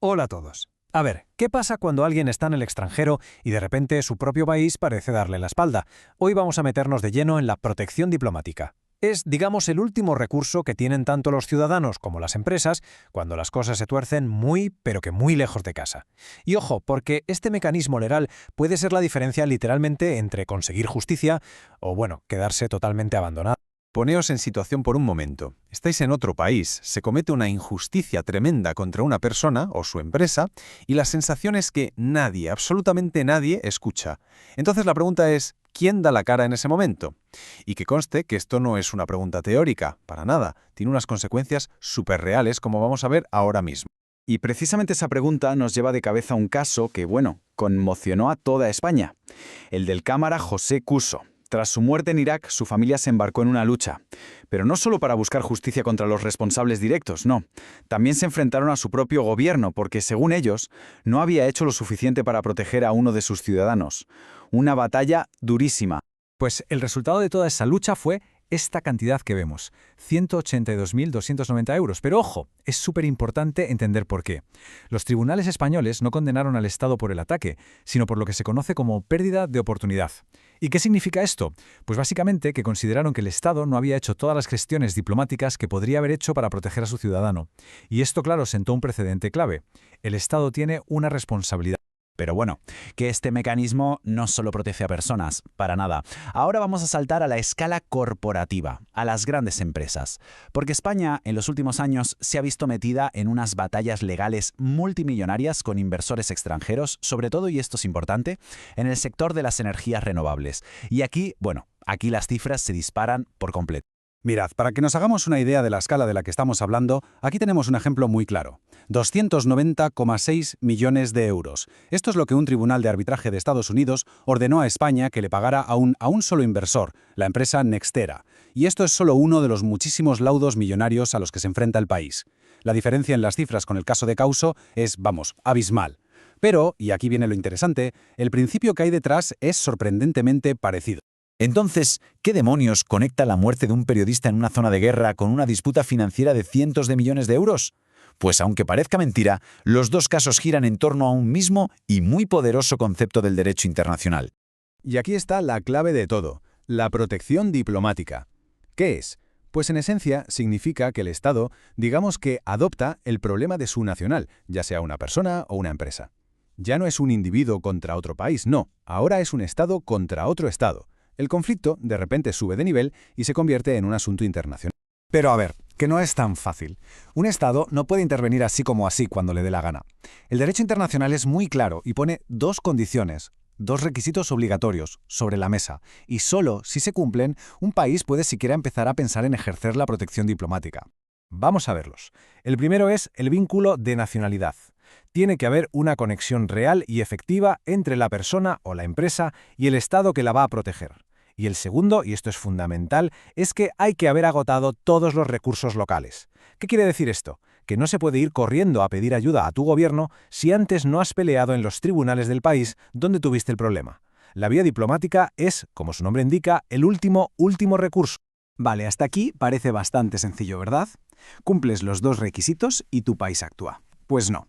Hola a todos. A ver, ¿qué pasa cuando alguien está en el extranjero y de repente su propio país parece darle la espalda? Hoy vamos a meternos de lleno en la protección diplomática. Es, digamos, el último recurso que tienen tanto los ciudadanos como las empresas cuando las cosas se tuercen muy, pero que muy lejos de casa. Y ojo, porque este mecanismo legal puede ser la diferencia literalmente entre conseguir justicia o, bueno, quedarse totalmente abandonado. Poneos en situación por un momento. Estáis en otro país, se comete una injusticia tremenda contra una persona o su empresa y la sensación es que nadie, absolutamente nadie, escucha. Entonces la pregunta es, ¿quién da la cara en ese momento? Y que conste que esto no es una pregunta teórica, para nada. Tiene unas consecuencias súper reales, como vamos a ver ahora mismo. Y precisamente esa pregunta nos lleva de cabeza a un caso que, bueno, conmocionó a toda España. El del cámara José Cuso. Tras su muerte en Irak, su familia se embarcó en una lucha. Pero no solo para buscar justicia contra los responsables directos, no. También se enfrentaron a su propio gobierno, porque, según ellos, no había hecho lo suficiente para proteger a uno de sus ciudadanos. Una batalla durísima. Pues el resultado de toda esa lucha fue esta cantidad que vemos, 182.290 euros. Pero ojo, es súper importante entender por qué. Los tribunales españoles no condenaron al Estado por el ataque, sino por lo que se conoce como pérdida de oportunidad. ¿Y qué significa esto? Pues básicamente que consideraron que el Estado no había hecho todas las gestiones diplomáticas que podría haber hecho para proteger a su ciudadano. Y esto, claro, sentó un precedente clave. El Estado tiene una responsabilidad. Pero bueno, que este mecanismo no solo protege a personas, para nada. Ahora vamos a saltar a la escala corporativa, a las grandes empresas. Porque España, en los últimos años, se ha visto metida en unas batallas legales multimillonarias con inversores extranjeros, sobre todo, y esto es importante, en el sector de las energías renovables. Y aquí, bueno, aquí las cifras se disparan por completo. Mirad, para que nos hagamos una idea de la escala de la que estamos hablando, aquí tenemos un ejemplo muy claro. 290,6 millones de euros. Esto es lo que un tribunal de arbitraje de Estados Unidos ordenó a España que le pagara a un solo inversor, la empresa Nextera. Y esto es solo uno de los muchísimos laudos millonarios a los que se enfrenta el país. La diferencia en las cifras con el caso de Cuso es, vamos, abismal. Pero, y aquí viene lo interesante, el principio que hay detrás es sorprendentemente parecido. Entonces, ¿qué demonios conecta la muerte de un periodista en una zona de guerra con una disputa financiera de cientos de millones de euros? Pues aunque parezca mentira, los dos casos giran en torno a un mismo y muy poderoso concepto del derecho internacional. Y aquí está la clave de todo, la protección diplomática. ¿Qué es? Pues en esencia significa que el Estado, digamos que adopta el problema de su nacional, ya sea una persona o una empresa. Ya no es un individuo contra otro país, no, ahora es un Estado contra otro Estado. El conflicto, de repente, sube de nivel y se convierte en un asunto internacional. Pero a ver, que no es tan fácil. Un Estado no puede intervenir así como así cuando le dé la gana. El derecho internacional es muy claro y pone dos condiciones, dos requisitos obligatorios sobre la mesa. Y solo si se cumplen, un país puede siquiera empezar a pensar en ejercer la protección diplomática. Vamos a verlos. El primero es el vínculo de nacionalidad. Tiene que haber una conexión real y efectiva entre la persona o la empresa y el Estado que la va a proteger. Y el segundo, y esto es fundamental, es que hay que haber agotado todos los recursos locales. ¿Qué quiere decir esto? Que no se puede ir corriendo a pedir ayuda a tu gobierno si antes no has peleado en los tribunales del país donde tuviste el problema. La vía diplomática es, como su nombre indica, el último recurso. Vale, hasta aquí parece bastante sencillo, ¿verdad? Cumples los dos requisitos y tu país actúa. Pues no.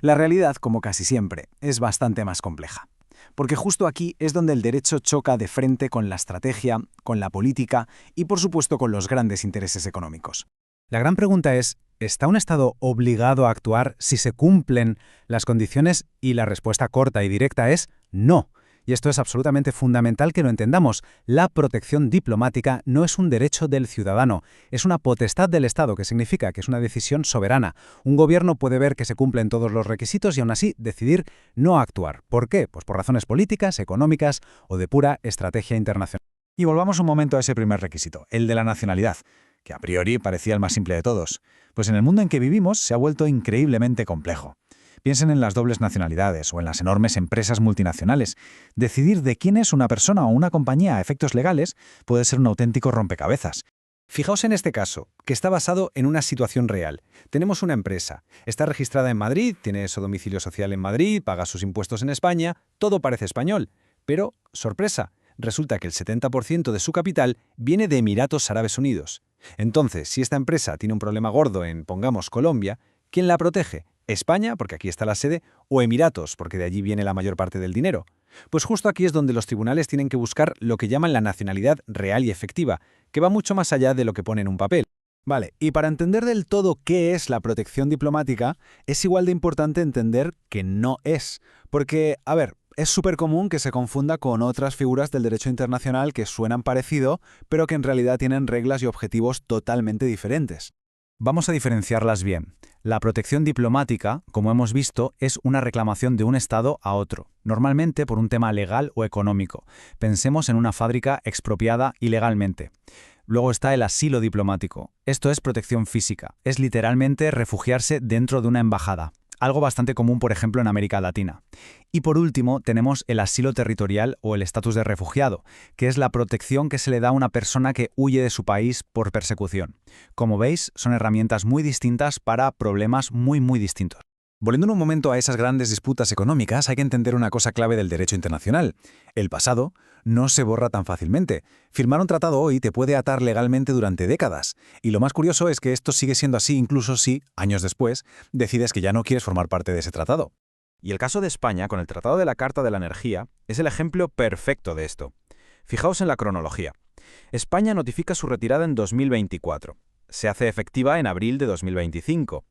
La realidad, como casi siempre, es bastante más compleja. Porque justo aquí es donde el derecho choca de frente con la estrategia, con la política y, por supuesto, con los grandes intereses económicos. La gran pregunta es, ¿está un Estado obligado a actuar si se cumplen las condiciones? Y la respuesta corta y directa es no. Y esto es absolutamente fundamental que lo entendamos. La protección diplomática no es un derecho del ciudadano, es una potestad del Estado, que significa que es una decisión soberana. Un gobierno puede ver que se cumplen todos los requisitos y aún así decidir no actuar. ¿Por qué? Pues por razones políticas, económicas o de pura estrategia internacional. Y volvamos un momento a ese primer requisito, el de la nacionalidad, que a priori parecía el más simple de todos. Pues en el mundo en que vivimos se ha vuelto increíblemente complejo. Piensen en las dobles nacionalidades o en las enormes empresas multinacionales. Decidir de quién es una persona o una compañía a efectos legales puede ser un auténtico rompecabezas. Fijaos en este caso, que está basado en una situación real. Tenemos una empresa, está registrada en Madrid, tiene su domicilio social en Madrid, paga sus impuestos en España, todo parece español. Pero, sorpresa, resulta que el 70% de su capital viene de Emiratos Árabes Unidos. Entonces, si esta empresa tiene un problema gordo en, pongamos, Colombia, ¿quién la protege? España, porque aquí está la sede, o Emiratos, porque de allí viene la mayor parte del dinero. Pues justo aquí es donde los tribunales tienen que buscar lo que llaman la nacionalidad real y efectiva, que va mucho más allá de lo que pone en un papel. Vale, y para entender del todo qué es la protección diplomática, es igual de importante entender que no es. Porque, a ver, es súper común que se confunda con otras figuras del derecho internacional que suenan parecido, pero que en realidad tienen reglas y objetivos totalmente diferentes. Vamos a diferenciarlas bien. La protección diplomática, como hemos visto, es una reclamación de un Estado a otro, normalmente por un tema legal o económico. Pensemos en una fábrica expropiada ilegalmente. Luego está el asilo diplomático. Esto es protección física. Es literalmente refugiarse dentro de una embajada. Algo bastante común, por ejemplo, en América Latina. Y por último, tenemos el asilo territorial o el estatus de refugiado, que es la protección que se le da a una persona que huye de su país por persecución. Como veis, son herramientas muy distintas para problemas muy distintos. Volviendo un momento a esas grandes disputas económicas, hay que entender una cosa clave del derecho internacional. El pasado no se borra tan fácilmente. Firmar un tratado hoy te puede atar legalmente durante décadas. Y lo más curioso es que esto sigue siendo así incluso si, años después, decides que ya no quieres formar parte de ese tratado. Y el caso de España, con el Tratado de la Carta de la Energía, es el ejemplo perfecto de esto. Fijaos en la cronología. España notifica su retirada en 2024. Se hace efectiva en abril de 2025.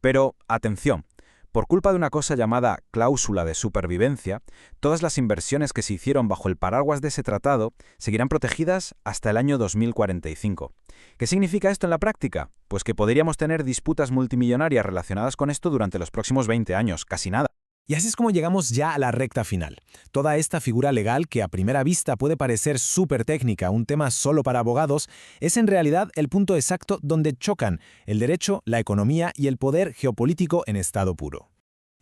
Pero, atención, por culpa de una cosa llamada cláusula de supervivencia, todas las inversiones que se hicieron bajo el paraguas de ese tratado seguirán protegidas hasta el año 2045. ¿Qué significa esto en la práctica? Pues que podríamos tener disputas multimillonarias relacionadas con esto durante los próximos 20 años, casi nada. Y así es como llegamos ya a la recta final. Toda esta figura legal que a primera vista puede parecer súper técnica, un tema solo para abogados, es en realidad el punto exacto donde chocan el derecho, la economía y el poder geopolítico en estado puro.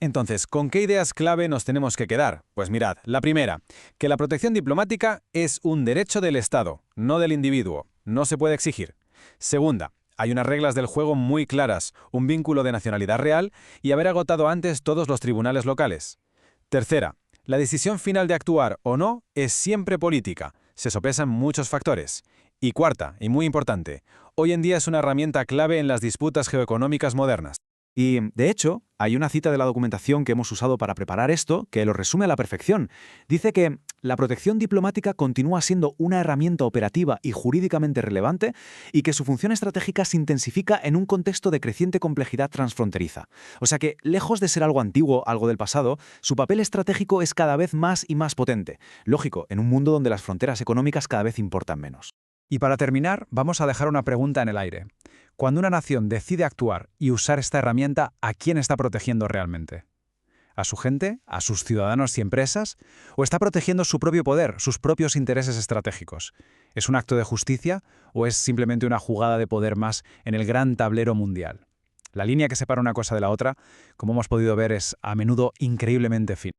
Entonces, ¿con qué ideas clave nos tenemos que quedar? Pues mirad, la primera, que la protección diplomática es un derecho del Estado, no del individuo. No se puede exigir. Segunda, hay unas reglas del juego muy claras, un vínculo de nacionalidad real y haber agotado antes todos los tribunales locales. Tercera, la decisión final de actuar o no es siempre política, se sopesan muchos factores. Y cuarta, y muy importante, hoy en día es una herramienta clave en las disputas geoeconómicas modernas. Y, de hecho, hay una cita de la documentación que hemos usado para preparar esto que lo resume a la perfección. Dice que la protección diplomática continúa siendo una herramienta operativa y jurídicamente relevante y que su función estratégica se intensifica en un contexto de creciente complejidad transfronteriza. O sea que, lejos de ser algo antiguo, algo del pasado, su papel estratégico es cada vez más y más potente. Lógico, en un mundo donde las fronteras económicas cada vez importan menos. Y para terminar, vamos a dejar una pregunta en el aire. Cuando una nación decide actuar y usar esta herramienta, ¿a quién está protegiendo realmente? ¿A su gente? ¿A sus ciudadanos y empresas? ¿O está protegiendo su propio poder, sus propios intereses estratégicos? ¿Es un acto de justicia o es simplemente una jugada de poder más en el gran tablero mundial? La línea que separa una cosa de la otra, como hemos podido ver, es a menudo increíblemente fina.